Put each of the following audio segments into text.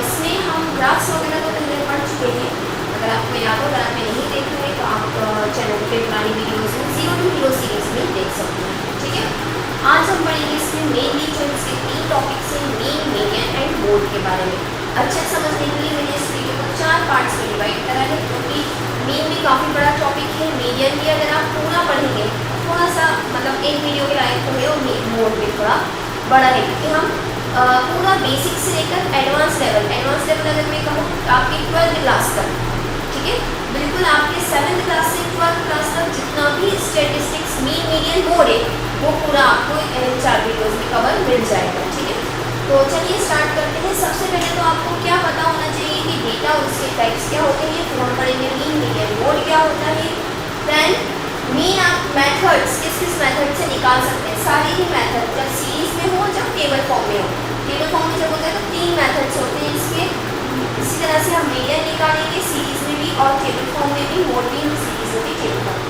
इसमें हम ग्राफ्स वगैरह तो पहले पढ़ चुके हैं। अगर आपको याद हो, अगर आपने नहीं देखा है तो आप चैनल पे पुरानी वीडियोज़ में जीरो टू हीरो सीरीज में देख सकते हैं। ठीक है, आज हम पढ़ेंगे इसमें मेनली जो इसके 3 टॉपिक्स हैं, मीन, मीडियन एंड मोड के बारे में। अच्छे समझने के लिए मैंने इस वीडियो को 4 पार्ट्स में डिवाइड करा है, क्योंकि मीन भी काफ़ी बड़ा टॉपिक है, मीडियन भी अगर आप पूरा पढ़ेंगे थोड़ा सा मतलब एक वीडियो के लायक तो है, और मोड भी थोड़ा बड़ा है, क्योंकि हम पूरा बेसिक से लेकर एडवांस लेवल अगर मैं कहूँ आपकी 12th क्लास तक, ठीक है, बिल्कुल आपके 7th क्लास से 12th क्लास तक जितना भी स्टेटिस्टिक्स मीन मीडियन मोड है वो पूरा आपको इन 4 वीडियोज़ में कवर मिल जाएगा। ठीक है, तो चलिए स्टार्ट करते हैं। सबसे पहले तो आपको क्या पता होना चाहिए कि डेटा और उसके टाइप्स क्या होते हैं, फिर हम पढ़ेंगे मीन मीडियन मोड क्या होता है, देन मीन आप मेथड्स किस मेथड से निकाल सकते हैं, सारे ही मेथड जब सीरीज में हो जब टेबल फॉर्म में हो। टेबल फॉर्म में जब होता है तो 3 मेथड्स होते हैं इसके। इसी तरह से हम मीडियन निकालेंगे सीरीज में भी, और टेबल फॉर्म में भी, मोड भी हम सीरीज में भी टेबल फॉर्म।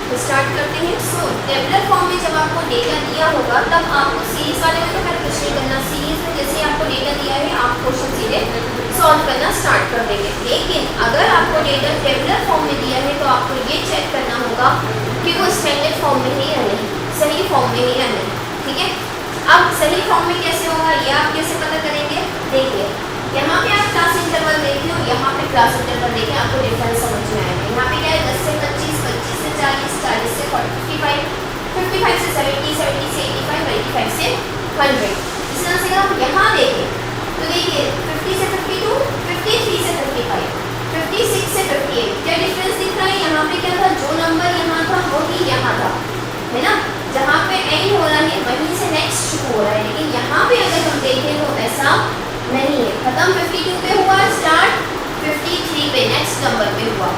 तो स्टार्ट करते हैं। सो टेबलर फॉर्म में जब आपको डेटा दिया होगा तब आपको सीरीज वाले में तो खैर कुछ नहीं करना, सीरीज में जैसे आपको डेटा दिया है आप क्वेश्चन सीधे सॉल्व करना स्टार्ट कर देंगे। लेकिन अगर आपको डेटा टेबलर फॉर्म में दिया है तो आपको ये चेक करना होगा कि वो स्टैंडर्ड फॉर्म में है या नहीं, सही फॉर्म में है या नहीं। ठीक है, अब सही फॉर्म में कैसे होगा ये आप कैसे पता करेंगे, देखिए यहाँ पे आप क्लास इंटरवल देखिए और यहाँ पे क्लास इंटरवल देखिए, आपको डिफरेंस समझ में आएगा। यहाँ पे क्या है 10 से 25, 25 से 40, 40 से 55, 55 से 70, 70 से 85, 85 से 100। इस तरह से आप यहाँ देखें तो देखिए 50 से 52, 53 से 55, 56 से 58, क्या डिफरेंस दिख रहा है। यहाँ पे क्या था, जो नंबर यहाँ था वही यहाँ था, है ना, जहाँ पे एंड हो रहा है वहीं से नेक्स्ट शुरू हो रहा है। लेकिन यहाँ पे अगर हम देखें तो ऐसा नहीं है, खत्म 52 पे हुआ, स्टार्ट 53 पे नेक्स्ट नंबर पे हुआ।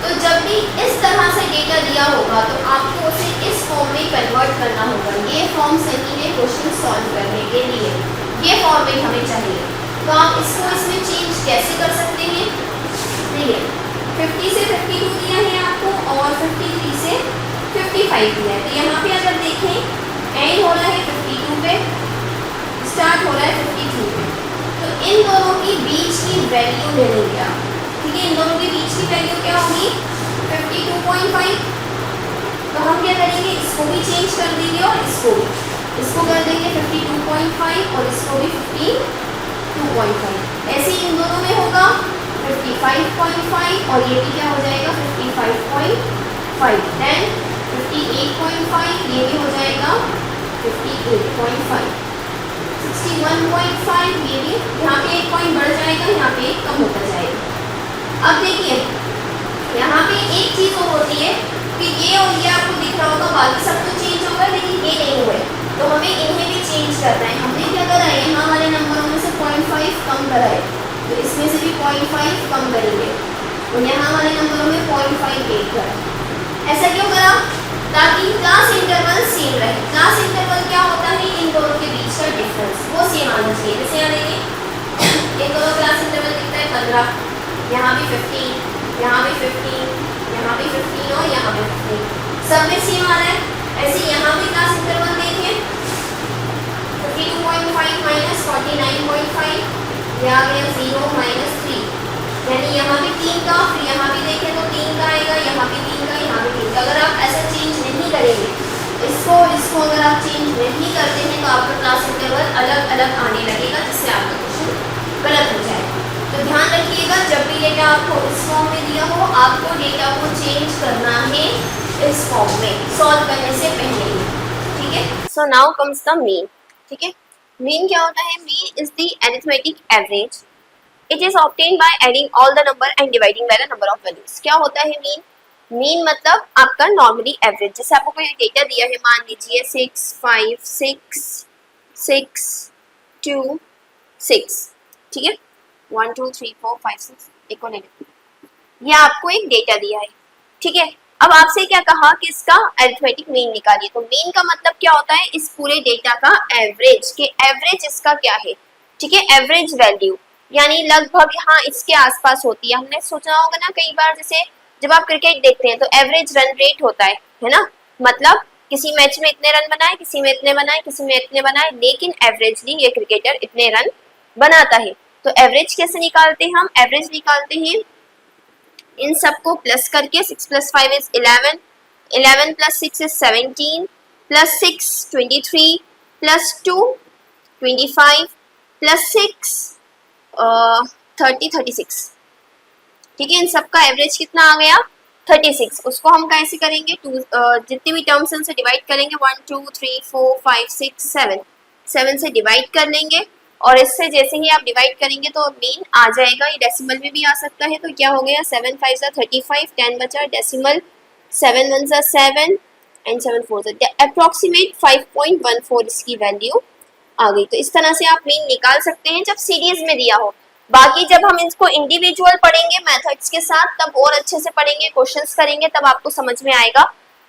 तो जब भी इस तरह से डेटा दिया होगा तो आपको उसे इस फॉर्म में कन्वर्ट करना होगा। ये फॉर्म सही है क्वेश्चन सॉल्व करने के लिए, ये फॉर्मेट हमें चाहिए। तो आप इसको इसमें चेंज कैसे कर सकते हैं, देखिए 50 से 52 दिया है आपको और 53 से 55 दिया है। तो यहाँ पे अगर देखें एंड हो रहा है 52 पे, स्टार्ट हो रहा है 53 पे, तो इन दोनों की बीच की वैल्यू ले लेंगे आप। ठीक है, इन दोनों के बीच की वैल्यू क्या होगी 52.5। तो हम क्या करेंगे, इसको भी चेंज कर देंगे और इसको कर देंगे 52.5 और इसको भी 52.5। ऐसे ही इन दोनों में होगा 55.5 और ये भी क्या हो जाएगा 55.5, देन 58.5 ये भी हो जाएगा 58.5, 61.5 ये भी, यहाँ पे 1 पॉइंट बढ़ जाएगा, यहाँ पे 1 कम होता जाएगा। अब देखिए यहाँ पे एक चीज़ और होती है कि ये और ये आपको दिख रहा होगा, बाकी सब तो चेंज होगा लेकिन ये नहीं हुए, तो हमें इन्हें भी चेंज करना है। हमने क्या करा है, यहाँ वाले नंबरों में से 0.5 कम करा है, तो इसमें से भी 0.5 कम करेंगे, तो यहाँ वाले नंबरों में 0.5 ऐड करा। ऐसा क्यों करा, ताकि क्लास इंटरवल सेम रहे। क्लास इंटरवल क्या होता है, इन दोनों के बीच का डिफरेंस वो सेम आना चाहिए। जैसे यहाँ देखिए एक दोनों क्लास इंटरवल दिखता है 15, यहाँ भी 15, यहाँ भी 15, यहाँ भी 15 और यहाँ भी 15, सब में सेम आ रहा है। ऐसे यहाँ भी क्लास इंटरवल देखिए 52.5 माइनस 49.5, ये आ गया 0 माइनस 3, यानी यहाँ भी 3 का, फिर यहाँ भी देखें तो 3 का आएगा, यहाँ भी 3 का, यहाँ भी 3 का। अगर आप ऐसा चेंज नहीं करेंगे, इसको अगर आप चेंज नहीं करते हैं तो आपका क्लास इंटरवल अलग अलग आने लगेगा, जिससे आपका क्वेश्चन गलत हो जाएगा। तो ध्यान रखिएगा जब भी डेटा आपको इस फॉर्म में दिया हो आपको डेटा को चेंज करना है इस फॉर्म में सॉल्व करने से पहले ही। ठीक है, so now comes the mean. ठीक है, मीन क्या होता है, mean is the arithmetic average, it is obtained by adding all the number and dividing by the number of values. क्या होता है मीन, मीन मतलब आपका नॉर्मली एवरेज। जैसे आपको कोई डेटा दिया है, मान लीजिए 6 5 6 6 2 6, ठीक है, 1 2 3 4 5 6, एक और ये आपको एक डेटा दिया है। ठीक है, अब आपसे क्या कहा कि इसका अरिथमेटिक मीन निकालिए। तो मीन का मतलब क्या होता है, इस पूरे डेटा का एवरेज, के एवरेज इसका क्या है। ठीक है, एवरेज वैल्यू यानी लगभग हाँ इसके आसपास होती है। हमने सोचा होगा ना कई बार, जैसे जब आप क्रिकेट देखते हैं तो एवरेज रन रेट होता है ना, मतलब किसी मैच में इतने रन बनाए, किसी में इतने बनाए, किसी में इतने बनाए, लेकिन एवरेजली ये क्रिकेटर इतने रन बनाता है। तो एवरेज कैसे निकालते हैं हम? एवरेज निकालते हैं इन सबको प्लस करके, 6 + 5 इज 11, 11 + 6 इज 17, +6 23, +2 25, +6 30 36। ठीक है, इन सबका एवरेज कितना आ गया? 36। उसको हम कैसे करेंगे? जितनी भी टर्म्स हैं उनसे डिवाइड करेंगे, 1 2 3 4 5 6 7, 7 से डिवाइड कर लेंगे और इससे जैसे ही आप डिवाइड करेंगे तो मीन आ जाएगा। ये डेसिमल में भी आ सकता है, तो क्या हो गया? 7 5 35, 10 बचा डेसिमल, 7 1 7 एंड 7 4 अप्रोक्सीमेट 5.14 इसकी वैल्यू आ गई। तो इस तरह से आप मीन निकाल सकते हैं जब सीरीज में दिया हो। बाकी जब हम इसको इंडिविजुअल पढ़ेंगे मेथड्स के साथ, तब और अच्छे से पढ़ेंगे, क्वेश्चंस करेंगे, तब आपको समझ में आएगा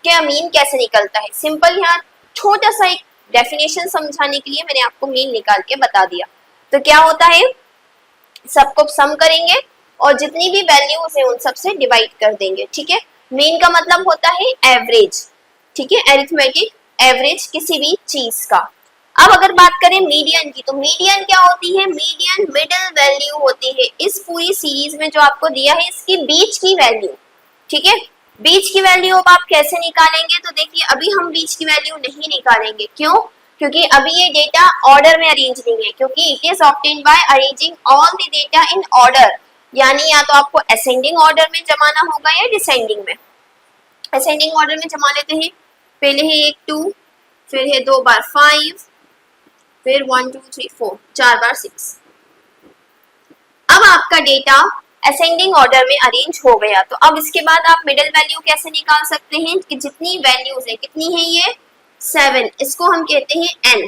कि मीन कैसे निकलता है। सिंपल यहाँ छोटा सा एक डेफिनेशन समझाने के लिए मैंने आपको मीन निकाल के बता दिया। तो क्या होता है, सबको सम करेंगे और जितनी भी वैल्यूज है उन सब से डिवाइड कर देंगे। ठीक है, मीन का मतलब होता है एवरेज। ठीक है, अरिथमेटिक एवरेज किसी भी चीज का। अब अगर बात करें मीडियन की, तो मीडियन क्या होती है? मीडियन मिडिल वैल्यू होती है। इस पूरी सीरीज में जो आपको दिया है इसकी बीच की वैल्यू। ठीक है, बीच की वैल्यू अब आप कैसे निकालेंगे? तो देखिए अभी हम बीच की वैल्यू नहीं निकालेंगे। क्यों? क्योंकि अभी ये डेटा ऑर्डर में अरेंज नहीं है, क्योंकि it is obtained by arranging all the data in order. यानी या तो आपको असेंडिंग ऑर्डर में जमाना होगा या डिसेंडिंग में। असेंडिंग ऑर्डर में जमा लेते हैं, पहले है 1 2, फिर है 2 बार 5, फिर 1 2 3 4, 4 बार 6। अब आपका डेटा असेंडिंग ऑर्डर में अरेंज हो गया। तो अब इसके बाद आप मिडिल वैल्यू कैसे निकाल सकते हैं? कि जितनी वैल्यूज है, कितनी है ये? 7। इसको हम कहते हैं n।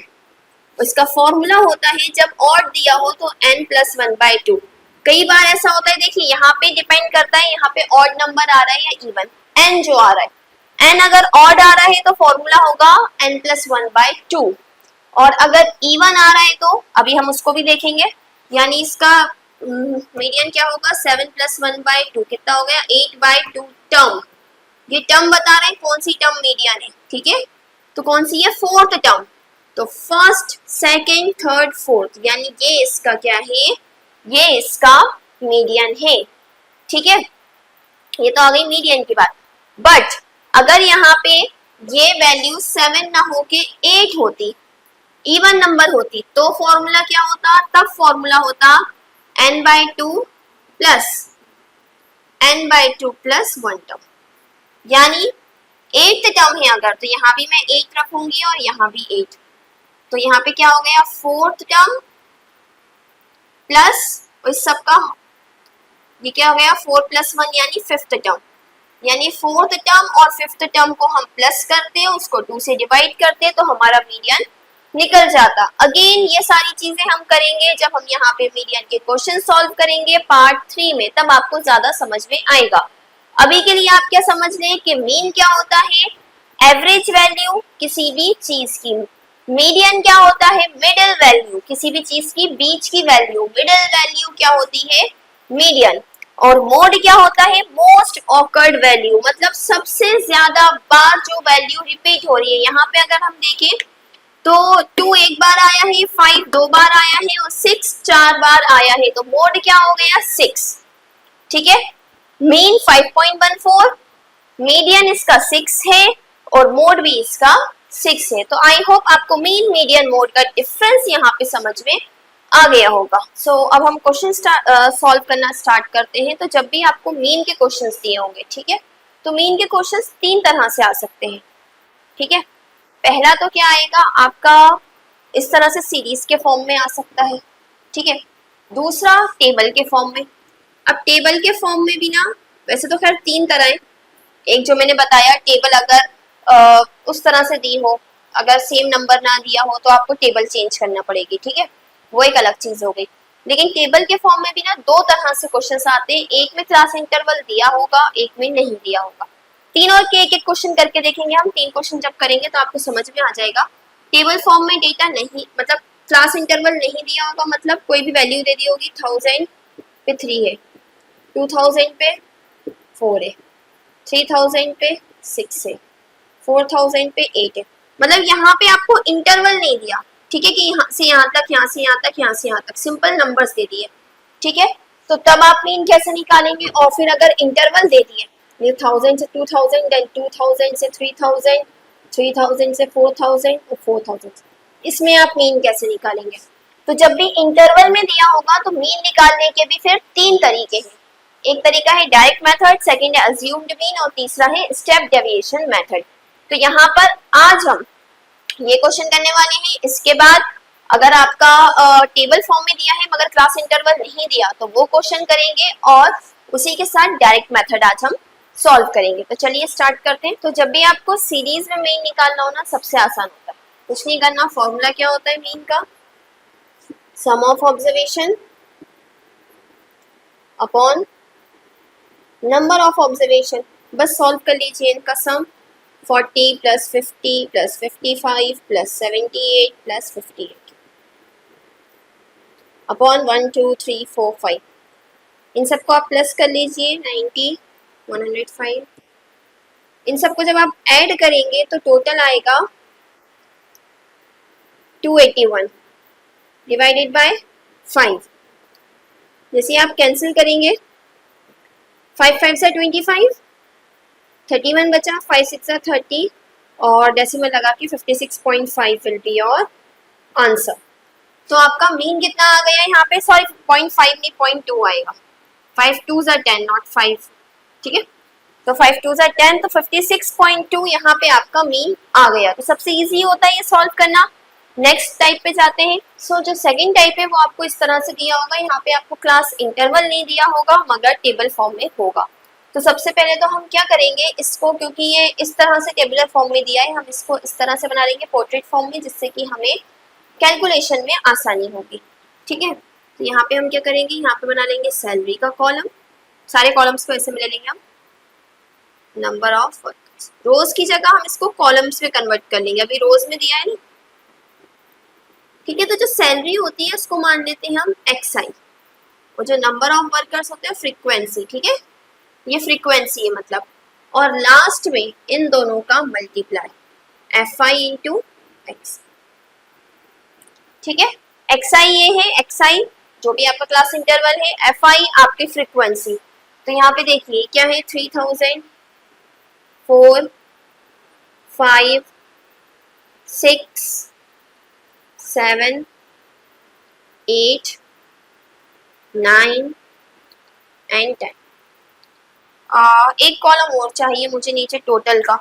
इसका फॉर्मूला होता है जब ऑड दिया हो तो n + 1/2। कई बार ऐसा होता है, देखिए यहाँ पे डिपेंड करता है, यहाँ पे ऑड नंबर आ रहा है या इवन। n जो आ रहा है, n अगर ऑड आ रहा है तो फॉर्मूला होगा n + 1/2, और अगर इवन आ रहा है तो अभी हम उसको भी देखेंगे। यानी इसका मीडियन क्या होगा? 7 + 1/2 कितना हो गया? 8/2 टर्म। ये टर्म बता रहे हैं कौन सी टर्म मीडियन है। ठीक है, तो कौन सी है? 4th term. तो फर्स्ट सेकंड थर्ड फोर्थ, यानी ये इसका क्या है? ये इसका मीडियन है। ठीक है, ये तो आ गई मीडियन की बात। बट अगर यहाँ पे ये वैल्यू 7 ना होके 8 होती, इवन नंबर होती, तो फॉर्मूला क्या होता? तब फॉर्मूला होता n/2 प्लस n/2 + 1 टर्म। यानी 8th टर्म है अगर, तो यहाँ भी मैं 8 रखूंगी और यहाँ भी 8। तो यहाँ पे क्या हो गया? 4th टर्म प्लस इस सबका ये क्या हो गया? 4 + 1 यानी 5th टर्म। यानी 4th टर्म और 5th टर्म को हम प्लस करते हैं, उसको 2 से डिवाइड करते हैं, तो हमारा मीडियन निकल जाता। अगेन ये सारी चीजें हम करेंगे जब हम यहाँ पे मीडियन के क्वेश्चन सॉल्व करेंगे पार्ट 3 में, तब आपको ज्यादा समझ में आएगा। अभी के लिए आप क्या समझ लें कि मीन क्या होता है? एवरेज वैल्यू किसी भी चीज की। मीडियन क्या होता है? मिडिल वैल्यू किसी भी चीज की बीच की वैल्यू। मिडिल वैल्यू क्या होती है? मीडियन। और मोड क्या होता है? मोस्ट ऑकर्ड वैल्यू, मतलब सबसे ज्यादा बार जो वैल्यू रिपीट हो रही है। यहाँ पे अगर हम देखें तो 2 एक बार आया है, 5 2 बार आया है और 6 4 बार आया है, तो मोड क्या हो गया? 6। ठीक है, मीन 5.14, मीडियन इसका 6 है और मोड भी इसका 6 है। तो आई होप आपको मीन मीडियन मोड का डिफरेंस यहाँ पे समझ में आ गया होगा। अब हम क्वेश्चन सॉल्व करना स्टार्ट करते हैं। तो जब भी आपको मीन के क्वेश्चंस दिए होंगे, ठीक है, तो मीन के क्वेश्चंस 3 तरह से आ सकते हैं। ठीक है, पहला तो क्या आएगा आपका? इस तरह से सीरीज के फॉर्म में आ सकता है। ठीक है, दूसरा टेबल के फॉर्म में। अब टेबल के फॉर्म में भी ना, वैसे तो खैर 3 तरह है। एक जो मैंने बताया, टेबल अगर उस तरह से दी हो, अगर सेम नंबर ना दिया हो तो आपको टेबल चेंज करना पड़ेगी। ठीक है, वो एक अलग चीज हो गई। लेकिन टेबल के फॉर्म में भी ना 2 तरह से क्वेश्चंस आते हैं। एक में क्लास इंटरवल दिया होगा, एक में नहीं दिया होगा। तीनों के एक एक क्वेश्चन करके देखेंगे हम। 3 क्वेश्चन जब करेंगे तो आपको समझ में आ जाएगा। टेबल फॉर्म में डेटा नहीं, मतलब क्लास इंटरवल नहीं दिया होगा, मतलब कोई भी वैल्यू दे दी होगी। 1000 पे 3 है, 2000 पे 4 है, 3000 पे 6 है, 4000 पे 8 है। मतलब यहाँ पे आपको इंटरवल नहीं दिया। ठीक है, कि यहाँ से यहाँ तक, यहाँ से यहाँ तक, यहाँ से यहाँ तक, सिंपल नंबर्स दे दिए। ठीक है। तो तब आप मीन कैसे निकालेंगे, और फिर अगर इंटरवल दे दिए 1000 से 2000, देन 2000 से 3000, 3000 से 4000 और 4000, इसमें आप मीन कैसे निकालेंगे। तो जब भी इंटरवल में दिया होगा तो मीन निकालने के भी फिर तीन तरीके हैं। एक तरीका है डायरेक्ट मेथड, सेकंड है अज्यूम्ड मीन और तीसरा है स्टेप डेविएशन मेथड। तो यहाँ पर आज हम ये क्वेश्चन करने वाले हैं। इसके बाद अगर आपका टेबल फॉर्म में दिया है मगर क्लास इंटरवल नहीं दिया तो वो क्वेश्चन करेंगे, और उसी के साथ डायरेक्ट मेथड आज हम सॉल्व करेंगे। तो चलिए स्टार्ट करते हैं। तो जब भी आपको सीरीज में मीन निकालना हो ना, सबसे आसान होता है, कुछ नहीं करना। फॉर्मूला क्या होता है मीन का, sum of observation upon number of observation. बस सॉल्व कर लीजिए इनका sum, 40 plus 50 plus 55 plus 78 plus 58 upon 1 2 3 4 5। इन सबको आप प्लस कर लीजिए, 90 105। इन सबको जब आप ऐड करेंगे तो टोटल आएगा 281 डिवाइडेड बाय 5। जैसे आप कैंसिल करेंगे, 5 5 से 25, 31 बचा, 5 6 30 और डेसिमल लगा के 56.5 विल बी योर आंसर। तो आपका मीन कितना आ गया यहाँ पे, सॉरी 0.5 नहीं 0.2 आएगा। 5 2s are 10 नॉट 5, ठीक है। तो 5 2s are 10, तो 56.2 यहाँ पे आपका मीन आ गया। तो सबसे इजी होता है ये सॉल्व करना। नेक्स्ट टाइप पे जाते हैं। सो जो सेकंड टाइप है वो आपको इस तरह से दिया होगा। यहाँ पे आपको क्लास इंटरवल नहीं दिया होगा मगर टेबल फॉर्म में होगा। तो सबसे पहले तो हम क्या करेंगे इसको, क्योंकि ये इस तरह से टेबुलर फॉर्म में दिया है, हम इसको इस तरह से बना लेंगे पोर्ट्रेट फॉर्म में, जिससे कि हमें कैलकुलेशन में आसानी होगी, ठीक है। तो यहाँ पे हम क्या करेंगे, यहाँ पे बना लेंगे सैलरी का कॉलम। सारे कॉलम्स को ऐसे में ले लेंगे हम, नंबर ऑफ वर्कर्स। रोज की जगह हम इसको कॉलम्स में कन्वर्ट कर लेंगे, अभी रोज में दिया है ना, ठीक है। तो जो सैलरी होती है उसको मान लेते हैं हम XI, और जो नंबर ऑफ वर्कर्स होते हैं फ्रीक्वेंसी, ठीक है, ये फ्रीक्वेंसी है मतलब। और लास्ट में इन दोनों का मल्टीप्लाई, FI इंटू एक्स, ठीक है। XI ये है, XI जो भी आपका क्लास इंटरवल है, FI आपकी फ्रीक्वेंसी। तो यहाँ पे देखिए क्या है, 3000 4 5 6 7 8 9 एंड 10। एक कॉलम और चाहिए मुझे नीचे टोटल का,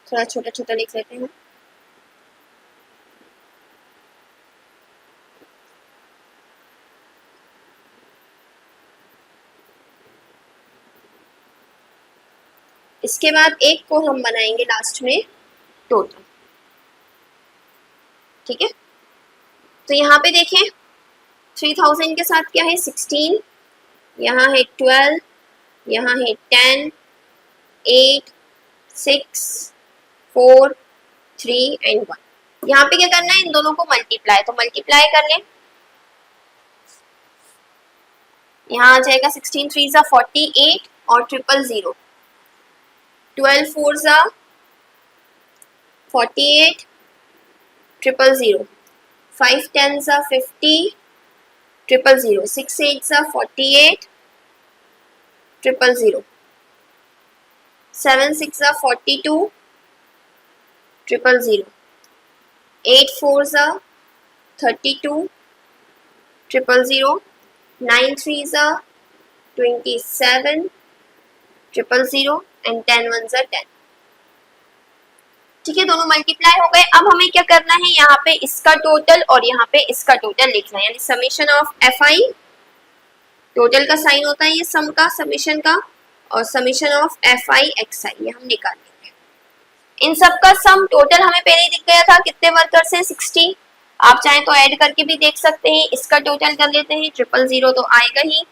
थोड़ा छोटा छोटा लिख लेते हैं। इसके बाद एक को हम बनाएंगे लास्ट में टोटल, ठीक है। तो यहाँ पे देखें 3000 के साथ क्या है 16, यहाँ है 12, यहाँ है 10 8 6 4 3 एंड 1। यहाँ पे क्या करना है, इन दोनों को मल्टीप्लाई, तो मल्टीप्लाई कर लें। यहाँ आ जाएगा 16 3 सा 48 और 000, 12 4 सा 48 000, 5 10 सा 50 000, 6 8 सा 48 000, 7 6 सा 42 000, 8 4 सा 32 000, 9 3 सा 27 000 एंड 10 1 सा 10, ठीक है। दोनों मल्टीप्लाई हो गए। अब हमें क्या करना है, यहाँ पे इसका टोटल और यहाँ पे इसका टोटल लिखना है, यानी समेशन ऑफ FI, टोटल का साइन होता है ये सम का, समेशन का, और समेशन ऑफ FI XI ये हम निकाल लेंगे। इन सब का सम टोटल हमें पहले ही दिख गया था, कितने वर्कर्स हैं 60। आप चाहें तो ऐड करके भी देख सकते हैं। इसका टोटल कर लेते हैं, 000 तो आएगा ही,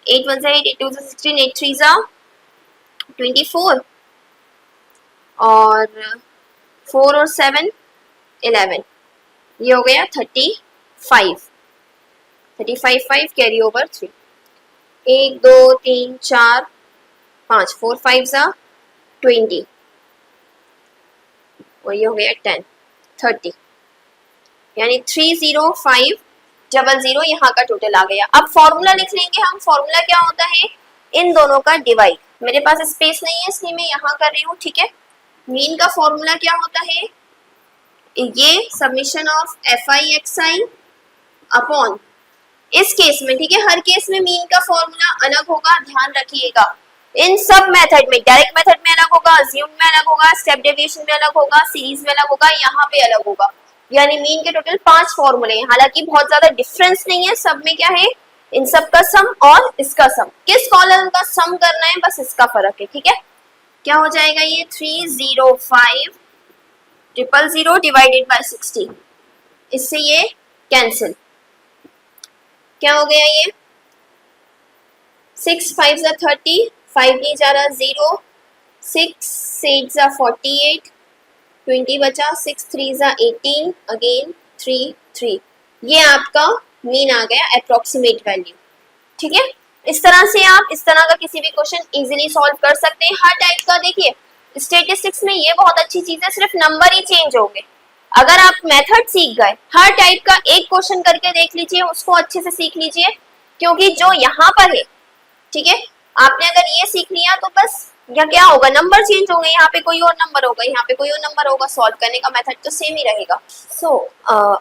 8 1 8 8 2 16 8 3 24 और 4 और 7 11, ये हो गया 35 5 कैरी ओवर 3, 1 2 3 4 5, 4 5 ज़ा 20, और ये हो गया 10, 30, यानी 30500 यहाँ का टोटल आ गया। अब फॉर्मूला लिख लेंगे हम। फॉर्मूला क्या होता है, इन दोनों का डिवाइड। मेरे पास स्पेस नहीं है इसलिए मैं यहाँ कर रही हूँ, ठीक है। मीन का फॉर्मूला क्या होता है, ये summation of F I X I upon, इस केस में, ठीक है, हर केस में मीन का फॉर्मूला अलग होगा, ध्यान रखिएगा। इन सब मेथड में, डायरेक्ट मेथड में अलग होगा, अज्यूम में अलग होगा, स्टेप डेविएशन में अलग होगा, सीरीज में अलग होगा, यहाँ पे अलग होगा। यानी मीन के टोटल 5 फॉर्मूले हैं। हालांकि बहुत ज्यादा डिफरेंस नहीं है, सब में क्या है, इन सब का सम और इसका सम। किस कॉलम का सम करना है, बस इसका फर्क है, ठीक है। क्या हो जाएगा ये 30500 डिवाइडेड बाय 60, इससे ये कैंसिल। क्या हो गया ये 6 5 ज़ा 30, 5 नहीं जा रहा 0, 6 8 ज़ा 48, 20 बचा, 6 3 ज़ा 18, अगेन 3 3। ये आपका मीन आ गया, अप्रोक्सीमेट वैल्यू, ठीक है। इस तरह से आप इस तरह का किसी भी क्वेश्चन इजीली सॉल्व कर सकते हैं। हर टाइप का देखिए, स्टैटिस्टिक्स में ये बहुत अच्छी चीज है, सिर्फ नंबर ही चेंज होंगे। अगर आप मेथड सीख गए, हर टाइप का एक क्वेश्चन करके देख लीजिए, उसको अच्छे से सीख लीजिए, क्योंकि जो यहाँ पर है, ठीक है, आपने अगर ये सीख लिया तो बस या क्या होगा, नंबर चेंज होंगे, यहाँ पे कोई और नंबर होगा, यहाँ पे कोई और नंबर होगा, सॉल्व करने का मेथड तो सेम ही रहेगा।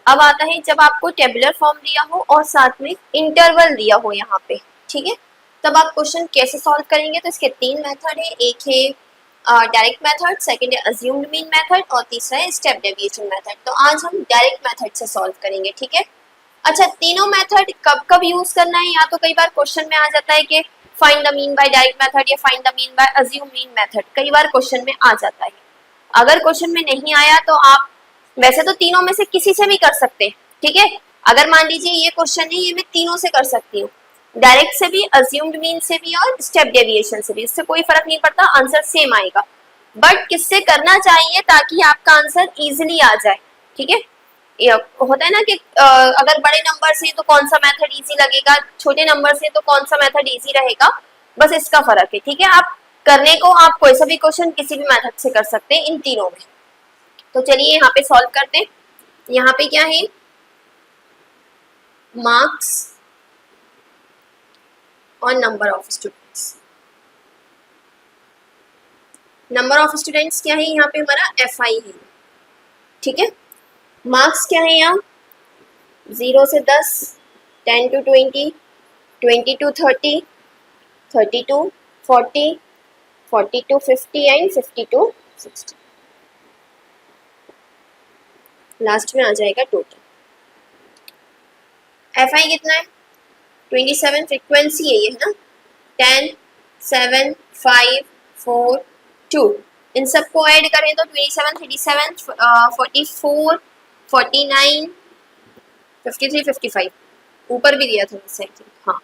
अब आता है जब आपको टेबुलर फॉर्म दिया हो और साथ में इंटरवल दिया हो यहाँ पे, ठीक है, तब आप क्वेश्चन कैसे सॉल्व करेंगे। तो इसके 3 मेथड है, एक है डायरेक्ट मेथड, सेकंड है अज्यूम्ड मीन मेथड, और तीसरा है स्टेप डेविएशन मेथड। तो आज हम डायरेक्ट मेथड से सॉल्व करेंगे, ठीक है। अच्छा, तीनों मेथड कब कब यूज करना है, या तो कई बार क्वेश्चन में आ जाता है कि find the mean by direct method या find the mean by assume mean method, कई बार क्वेश्चन में आ जाता है। अगर क्वेश्चन में नहीं आया तो आप वैसे तो तीनों में से किसी से भी कर सकते हैं, ठीक है। अगर मान लीजिए ये क्वेश्चन है, ये मैं तीनों से कर सकती हूँ, डायरेक्ट से भी, अज्यूम्ड मीन से भी और स्टेप डेविएशन से भी, इससे कोई फर्क नहीं पड़ता, आंसर सेम आएगा। बट किससे करना चाहिए ताकि आपका आंसर इजीली आ जाए, ठीक है। होता है ना कि अगर बड़े नंबर से तो कौन सा मेथड इजी लगेगा, छोटे नंबर से तो कौन सा मेथड इजी रहेगा, बस इसका फर्क है, ठीक है। आप करने को आप कोई सा भी क्वेश्चन किसी भी मेथड से कर सकते हैं इन तीनों में। तो चलिए यहाँ पे सॉल्व करते हैं। यहाँ पे क्या है, मार्क्स और number of students. Number of students क्या है, यहाँ पे हमारा FI है, ठीक है। मार्क्स क्या है, यहाँ 0 से 10, 10 to 20, 20 to 30, 30 to 40, 40 to 50 and 50 to 60। Last में आ जाएगा टोटल। FI कितना है 27, फ्रीक्वेंसी है ये, है ना, 10 7 5 4 2। इन सबको ऐड करें तो 27 37 44 49 53 55, ऊपर भी दिया था वैसे, हाँ,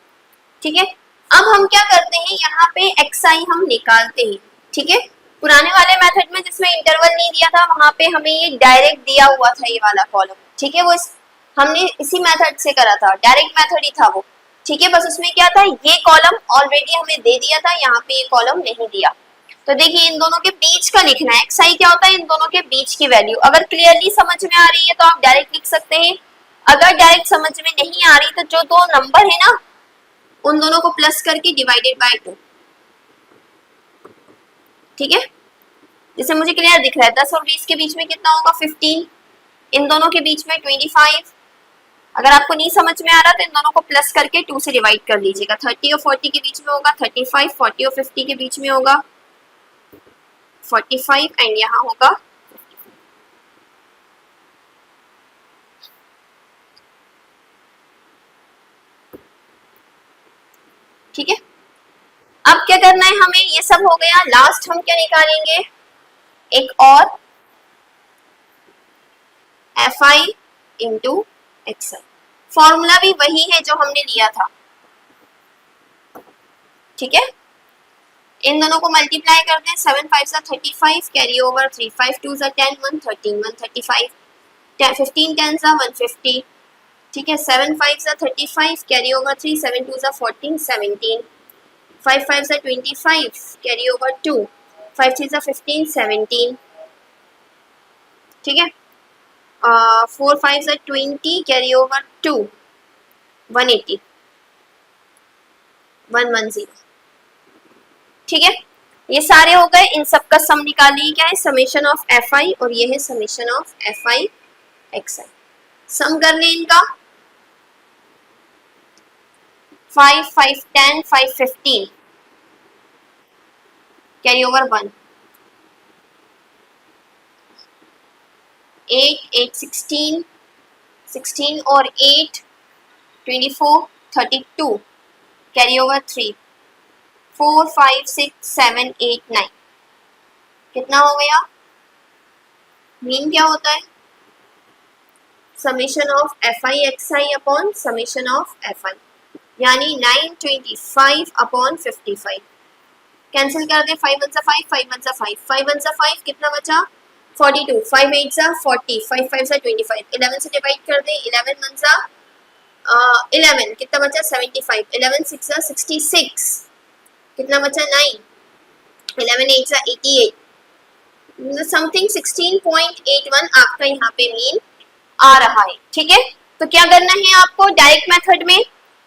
ठीक है। अब हम क्या करते हैं, यहाँ पे XI हम निकालते हैं, ठीक है। पुराने वाले मेथड में जिसमें इंटरवल नहीं दिया था, वहां पे हमें ये डायरेक्ट दिया हुआ था, ये वाला कॉलम, ठीक है। वो हमने इसी मेथड से करा था, डायरेक्ट मेथड ही था वो, ठीक है। बस उसमें क्या था, ये कॉलम ऑलरेडी हमें दे दिया था, यहाँ पे ये कॉलम नहीं दिया। तो देखिए इन दोनों के बीच का लिखना है, XI क्या होता है, इन दोनों के बीच की वैल्यू। अगर क्लियरली समझ में आ रही है तो आप डायरेक्ट लिख सकते हैं, अगर डायरेक्ट समझ में नहीं आ रही तो जो दो नंबर है ना, उन दोनों को प्लस करके डिवाइडेड बाय 2, ठीक है। जैसे मुझे क्लियर दिख रहा है, 10 और 20 के बीच में कितना होगा 15, इन दोनों के बीच में 25। अगर आपको नहीं समझ में आ रहा तो इन दोनों को प्लस करके 2 से डिवाइड कर लीजिएगा। 30 और 40 के बीच में होगा 35, 40 और 50 के बीच में होगा 45 एंड यहाँ होगा 54। ठीक है। अब क्या करना है हमें, ये सब हो गया, लास्ट हम क्या निकालेंगे, एक और FI इंटू XI। फॉर्मूला भी वही है जो हमने लिया था, ठीक है। इन दोनों को मल्टीप्लाई करते हैं, 7 5 सा 35, कैरी ओवर 3 5 2 सा 10 1 13 1 35, 15 10 सा 150, ठीक है। 7 5 सा 35, कैरी ओवर 3 7 2 सा 14 17, 5 5s are 25, carry over 2, 5 3s are 15, 17, ठीक है। 4 5s are 20, carry over 2, 180, 110, ठीक है। ये सारे हो गए, इन सब का सम निकालिए, क्या है समेशन ऑफ एफ आई, और ये है summation of F I X I. Sum कर लें इनका, 5 5 10, 5 15, कैरी ओवर 1, 8 8 16, 16 और 8 24, 32, कैरी ओवर 3, 4 5 6 7 8 9, कितना हो गया? मीन क्या होता है? Summation of F I X I upon summation of F आई, यानी 925 अपॉन 55। कैंसिल कर दे, 5 1 5, 5 1 5, 5 1 5, कितना बचा? 42, 5 8 40, 5 5 25, 11 से डिवाइड कर दे, 11 1 11, कितना बचा? 75, 11 6 66, कितना बचा? 9, 11 8 88, समथिंग 16.81 आपका यहाँ पे मीन आ रहा है, ठीक है। तो क्या करना है आपको? डायरेक्ट मेथड में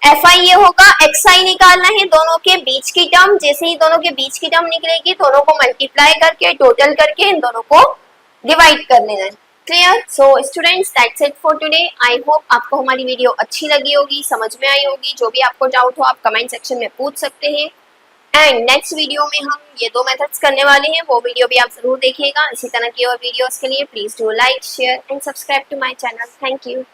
एफ आई ये होगा, एक्स आई निकालना है दोनों के बीच की टर्म। जैसे ही दोनों के बीच की टर्म निकलेगी, दोनों को मल्टीप्लाई करके टोटल करके इन दोनों को डिवाइड कर लेना है। Clear? So students, that's it for today. I hope आपको हमारी वीडियो अच्छी लगी होगी, समझ में आई होगी। जो भी आपको डाउट हो आप कमेंट सेक्शन में पूछ सकते हैं। एंड नेक्स्ट वीडियो में हम ये 2 मेथड्स करने वाले हैं, वो वीडियो भी आप जरूर देखिएगा। इसी तरह की और वीडियोस के लिए please do like, share and subscribe to my channel. Thank you.